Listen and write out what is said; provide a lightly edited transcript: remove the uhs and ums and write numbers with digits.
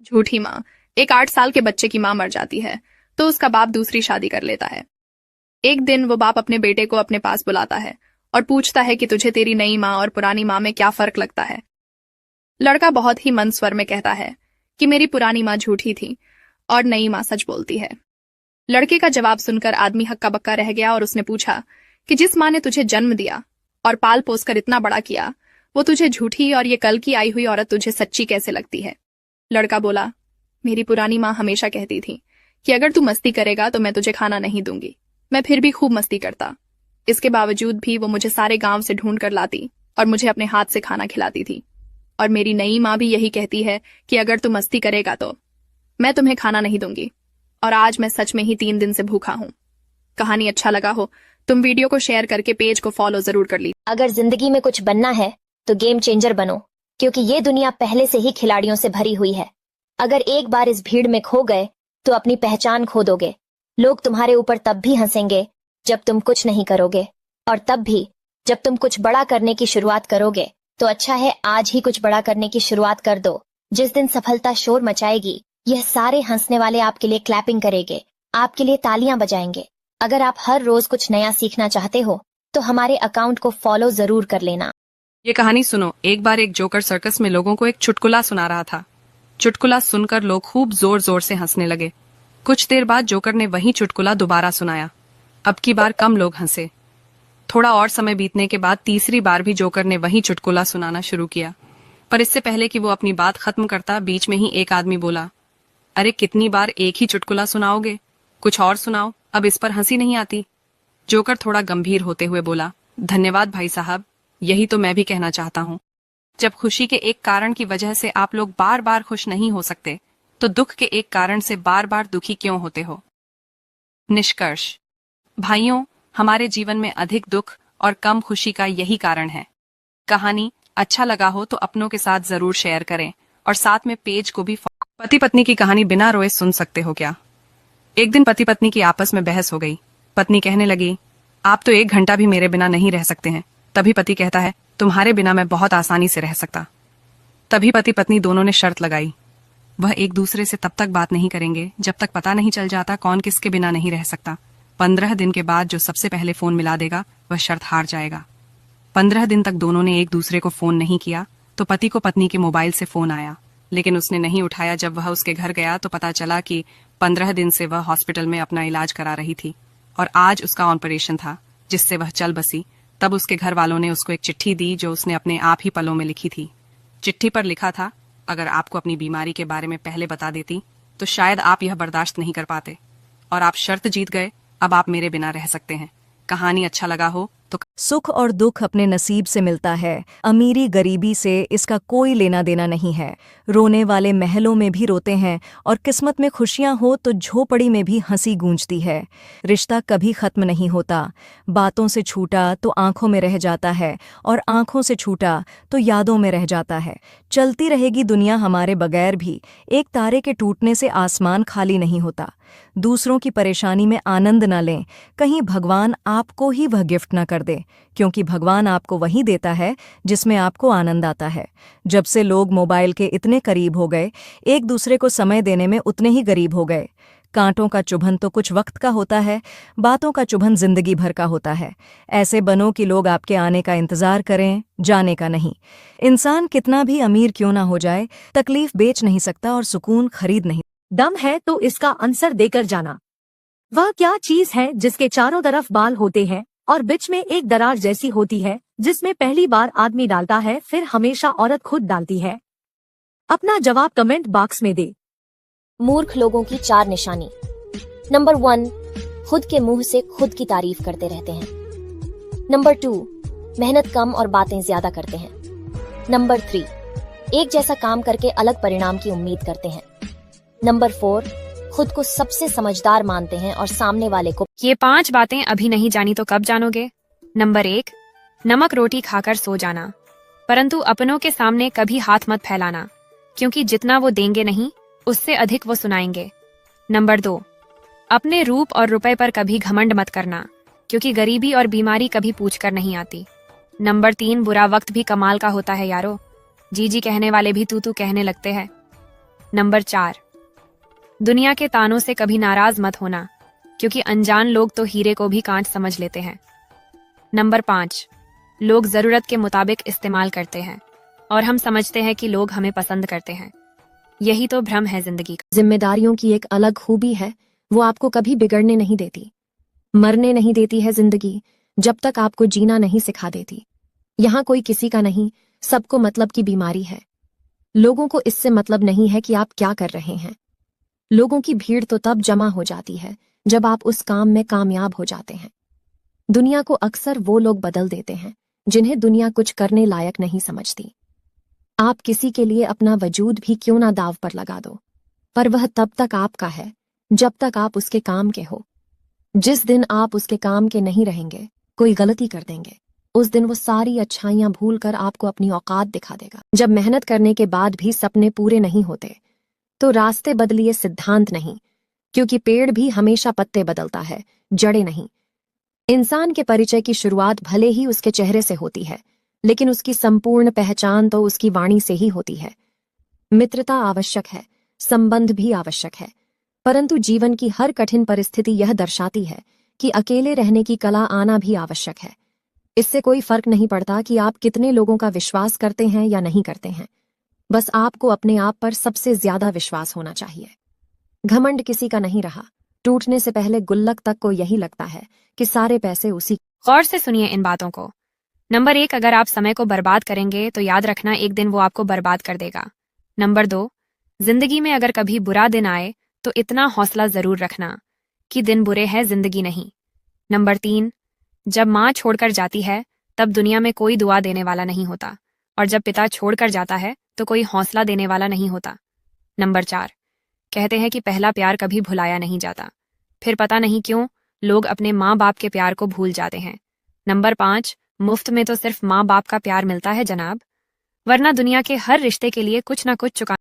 झूठी माँ। एक 8 साल के बच्चे की माँ मर जाती है तो उसका बाप दूसरी शादी कर लेता है। एक दिन वो बाप अपने बेटे को अपने पास बुलाता है और पूछता है कि तुझे तेरी नई माँ और पुरानी माँ में क्या फर्क लगता है। लड़का बहुत ही मंद स्वर में कहता है कि मेरी पुरानी माँ झूठी थी और नई माँ सच बोलती है। लड़के का जवाब सुनकर आदमी हक्का बक्का रह गया और उसने पूछा कि जिस माँ ने तुझे जन्म दिया और पाल पोस कर इतना बड़ा किया, वो तुझे झूठी और ये कल की आई हुई औरत तुझे सच्ची कैसे लगती है? लड़का बोला, मेरी पुरानी माँ हमेशा कहती थी कि अगर तू मस्ती करेगा तो मैं तुझे खाना नहीं दूंगी। मैं फिर भी खूब मस्ती करता। इसके बावजूद भी वो मुझे सारे गांव से ढूंढ कर लाती और मुझे अपने हाथ से खाना खिलाती थी। और मेरी नई माँ भी यही कहती है कि अगर तू मस्ती करेगा तो मैं तुम्हें खाना नहीं दूंगी। और आज मैं सच में ही 3 दिन से भूखा हूँ। कहानी अच्छा लगा हो तुम वीडियो को शेयर करके पेज को फॉलो जरूर कर ली। अगर जिंदगी में कुछ बनना है तो गेम चेंजर बनो, क्योंकि ये दुनिया पहले से ही खिलाड़ियों से भरी हुई है। अगर एक बार इस भीड़ में खो गए तो अपनी पहचान खो दोगे। लोग तुम्हारे ऊपर तब भी हंसेंगे जब तुम कुछ नहीं करोगे, और तब भी जब तुम कुछ बड़ा करने की शुरुआत करोगे। तो अच्छा है आज ही कुछ बड़ा करने की शुरुआत कर दो। जिस दिन सफलता शोर मचाएगी, यह सारे हंसने वाले आपके लिए क्लैपिंग करेंगे, आपके लिए तालियां बजाएंगे। अगर आप हर रोज कुछ नया सीखना चाहते हो तो हमारे अकाउंट को फॉलो जरूर कर लेना। ये कहानी सुनो। एक बार एक जोकर सर्कस में लोगों को एक चुटकुला सुना रहा था। चुटकुला सुनकर लोग खूब जोर जोर से हंसने लगे। कुछ देर बाद जोकर ने वही चुटकुला दोबारा सुनाया। अब की बार कम लोग हंसे। थोड़ा और समय बीतने के बाद तीसरी बार भी जोकर ने वही चुटकुला सुनाना शुरू किया। पर इससे पहले कि वो अपनी बात खत्म करता, बीच में ही एक आदमी बोला, अरे कितनी बार एक ही चुटकुला सुनाओगे? कुछ और सुनाओ, अब इस पर हंसी नहीं आती। जोकर थोड़ा गंभीर होते हुए बोला, धन्यवाद भाई साहब, यही तो मैं भी कहना चाहता हूँ। जब खुशी के एक कारण की वजह से आप लोग बार बार खुश नहीं हो सकते, तो दुख के एक कारण से बार बार दुखी क्यों होते हो? निष्कर्ष, भाइयों, हमारे जीवन में अधिक दुख और कम खुशी का यही कारण है। कहानी अच्छा लगा हो तो अपनों के साथ जरूर शेयर करें और साथ में पेज को भी। पति पत्नी की कहानी बिना रोए सुन सकते हो क्या? एक दिन पति पत्नी की आपस में बहस हो गई। पत्नी कहने लगी, आप तो 1 घंटा भी मेरे बिना नहीं रह सकते हैं। तभी पति कहता है, तुम्हारे बिना मैं बहुत आसानी से रह सकता। तभी पति पत्नी दोनों ने शर्त लगाई, वह एक दूसरे से तब तक बात नहीं करेंगे जब तक पता नहीं चल जाता कौन किसके बिना नहीं रह सकता। 15 दिन के बाद जो सबसे पहले फोन मिला देगा वह शर्त हार जाएगा। 15 दिन तक दोनों ने एक दूसरे को फोन नहीं किया तो पति को पत्नी के मोबाइल से फोन आया, लेकिन उसने नहीं उठाया। जब वह उसके घर गया तो पता चला कि 15 दिन से वह हॉस्पिटल में अपना इलाज करा रही थी और आज उसका ऑपरेशन था जिससे वह चल बसी। तब उसके घर वालों ने उसको एक चिट्ठी दी जो उसने अपने आप ही पलों में लिखी थी। चिट्ठी पर लिखा था, अगर आपको अपनी बीमारी के बारे में पहले बता देती तो शायद आप यह बर्दाश्त नहीं कर पाते, और आप शर्त जीत गए, अब आप मेरे बिना रह सकते हैं। कहानी अच्छा लगा हो तो सुख और दुख अपने नसीब से मिलता है, अमीरी गरीबी से इसका कोई लेना देना नहीं है। रोने वाले महलों में भी रोते हैं और किस्मत में खुशियां हो तो झोपड़ी में भी हंसी गूंजती है। रिश्ता कभी खत्म नहीं होता। बातों से छूटा तो आंखों में रह जाता है और आंखों से छूटा तो यादों में रह जाता है। चलती रहेगी दुनिया हमारे बगैर भी। एक तारे के टूटने से आसमान खाली नहीं होता। दूसरों की परेशानी में आनंद न लें, कहीं भगवान आपको ही वह गिफ्ट न कर दे, क्योंकि भगवान आपको वही देता है जिसमें आपको आनंद आता है। जब से लोग मोबाइल के इतने करीब हो गए, एक दूसरे को समय देने में उतने ही गरीब हो गए। कांटों का चुभन तो कुछ वक्त का होता है, बातों का चुभन जिंदगी भर का होता है। ऐसे बनो कि लोग आपके आने का इंतजार करें, जाने का नहीं। इंसान कितना भी अमीर क्यों ना हो जाए, तकलीफ बेच नहीं सकता और सुकून खरीद नहीं। दम है तो इसका आंसर देकर जाना। वह क्या चीज है जिसके चारों तरफ बाल होते हैं और बीच में एक दरार जैसी होती है, जिसमें पहली बार आदमी डालता है फिर हमेशा औरत खुद डालती है? अपना जवाब कमेंट बॉक्स में दे। मूर्ख लोगों की 4 निशानी। नंबर 1, खुद के मुंह से खुद की तारीफ करते रहते हैं। नंबर 2, मेहनत कम और बातें ज्यादा करते हैं। नंबर 3, एक जैसा काम करके अलग परिणाम की उम्मीद करते हैं। नंबर 4, खुद को सबसे समझदार मानते हैं और सामने वाले को। ये 5 बातें अभी नहीं जानी तो कब जानोगे? नंबर 1, नमक रोटी खाकर सो जाना, परंतु अपनों के सामने कभी हाथ मत फैलाना, क्योंकि जितना वो देंगे नहीं उससे अधिक वो सुनाएंगे। नंबर 2, अपने रूप और रुपए पर कभी घमंड मत करना, क्योंकि गरीबी और बीमारी कभी पूछ कर नहीं आती। नंबर 3, बुरा वक्त भी कमाल का होता है यारो, जी जी कहने वाले भी तू तू कहने लगते हैं। नंबर 4, दुनिया के तानों से कभी नाराज मत होना, क्योंकि अनजान लोग तो हीरे को भी कांट समझ लेते हैं। नंबर 5, लोग जरूरत के मुताबिक इस्तेमाल करते हैं और हम समझते हैं कि लोग हमें पसंद करते हैं। यही तो भ्रम है जिंदगी का। जिम्मेदारियों की एक अलग खूबी है, वो आपको कभी बिगड़ने नहीं देती, मरने नहीं देती है जिंदगी, जब तक आपको जीना नहीं सिखा देती। यहाँ कोई किसी का नहीं, सबको मतलब की बीमारी है। लोगों को इससे मतलब नहीं है कि आप क्या कर रहे हैं। लोगों की भीड़ तो तब जमा हो जाती है जब आप उस काम में कामयाब हो जाते हैं। दुनिया को अक्सर वो लोग बदल देते हैं जिन्हें दुनिया कुछ करने लायक नहीं समझती। आप किसी के लिए अपना वजूद भी क्यों ना दाव पर लगा दो, पर वह तब तक आपका है जब तक आप उसके काम के हो। जिस दिन आप उसके काम के नहीं रहेंगे, कोई गलती कर देंगे, उस दिन वो सारी अच्छाइयां भूल कर आपको अपनी औकात दिखा देगा। जब मेहनत करने के बाद भी सपने पूरे नहीं होते, तो रास्ते बदलिए, सिद्धांत नहीं, क्योंकि पेड़ भी हमेशा पत्ते बदलता है, जड़े नहीं। इंसान के परिचय की शुरुआत भले ही उसके चेहरे से होती है, लेकिन उसकी संपूर्ण पहचान तो उसकी वाणी से ही होती है। मित्रता आवश्यक है, संबंध भी आवश्यक है, परंतु जीवन की हर कठिन परिस्थिति यह दर्शाती है कि अकेले रहने की कला आना भी आवश्यक है। इससे कोई फर्क नहीं पड़ता कि आप कितने लोगों का विश्वास करते हैं या नहीं करते हैं, बस आपको अपने आप पर सबसे ज्यादा विश्वास होना चाहिए। घमंड किसी का नहीं रहा, टूटने से पहले गुल्लक तक को यही लगता है कि सारे पैसे उसी। गौर से सुनिए इन बातों को। नंबर 1, अगर आप समय को बर्बाद करेंगे तो याद रखना एक दिन वो आपको बर्बाद कर देगा। नंबर 2, जिंदगी में अगर कभी बुरा दिन आए तो इतना हौसला जरूर रखना कि दिन बुरे हैं, जिंदगी नहीं। नंबर 3, जब माँ छोड़कर जाती है तब दुनिया में कोई दुआ देने वाला नहीं होता, और जब पिता छोड़कर जाता है तो कोई हौसला देने वाला नहीं होता। नंबर 4, कहते हैं कि पहला प्यार कभी भुलाया नहीं जाता, फिर पता नहीं क्यों लोग अपने माँ बाप के प्यार को भूल जाते हैं। नंबर 5, मुफ्त में तो सिर्फ माँ बाप का प्यार मिलता है जनाब, वरना दुनिया के हर रिश्ते के लिए कुछ ना कुछ चुका